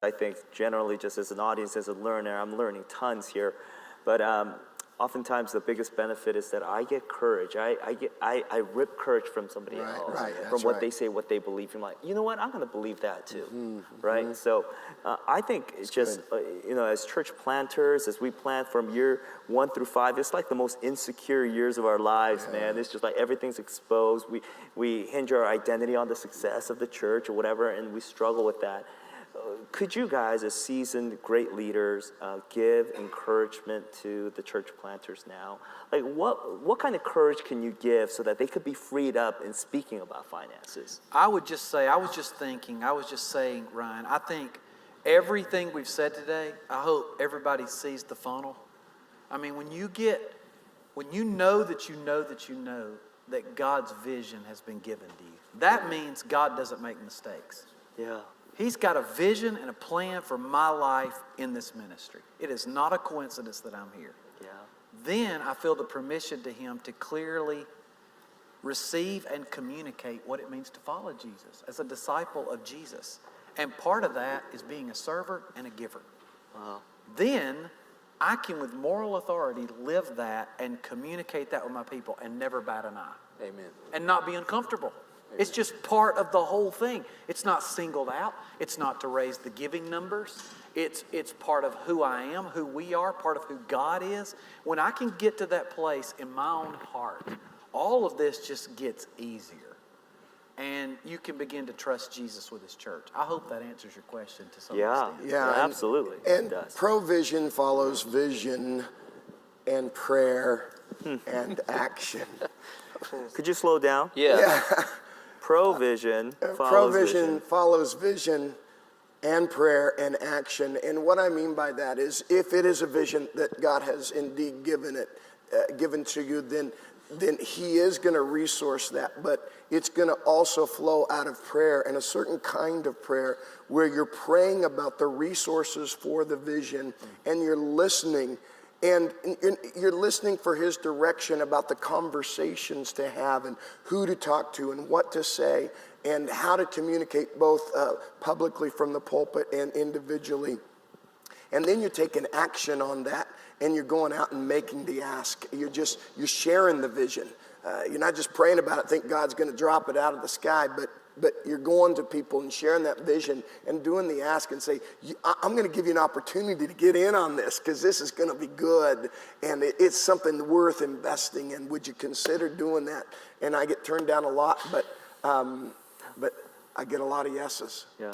I think generally just as an audience, as a learner, I'm learning tons here. But oftentimes the biggest benefit is that I get courage. I rip courage from somebody else, from what they say, what they believe. I'm like, you know what, I'm going to believe that too, right? So I think it's just, as church planters, as we plant from year 1 through 5, it's like the most insecure years of our lives, man. It's just like everything's exposed. We hinge our identity on the success of the church or whatever, and we struggle with that. Could you guys, as seasoned great leaders, give encouragement to the church planters now? Like, what kind of courage can you give so that they could be freed up in speaking about finances? I was just saying, Ryan, I think everything we've said today, I hope everybody sees the funnel. I mean, when you know that God's vision has been given to you, that means God doesn't make mistakes. Yeah. He's got a vision and a plan for my life in this ministry. It is not a coincidence that I'm here. Yeah. Then I feel the permission to him to clearly receive and communicate what it means to follow Jesus as a disciple of Jesus. And part of that is being a server and a giver. Wow. Then I can, with moral authority, live that and communicate that with my people and never bat an eye. Amen. And not be uncomfortable. It's just part of the whole thing. It's not singled out. It's not to raise the giving numbers. It's part of who I am, who we are, part of who God is. When I can get to that place in my own heart, all of this just gets easier. And you can begin to trust Jesus with his church. I hope that answers your question to some extent. Yeah, absolutely. And provision follows vision and prayer and action. Could you slow down? Yeah. Provision follows vision and prayer and action. And what I mean by that is, if it is a vision that God has indeed given to you, then he is going to resource that. But it's going to also flow out of prayer, and a certain kind of prayer where you're praying about the resources for the vision, and you're listening. And you're listening for his direction about the conversations to have and who to talk to and what to say and how to communicate both publicly from the pulpit and individually. And then you're taking action on that, and you're going out and making the ask. You're sharing the vision. You're not just praying about it, think God's going to drop it out of the sky, but you're going to people and sharing that vision and doing the ask and say, I'm going to give you an opportunity to get in on this because this is going to be good and it's something worth investing in. Would you consider doing that? And I get turned down a lot, but I get a lot of yeses. Yeah.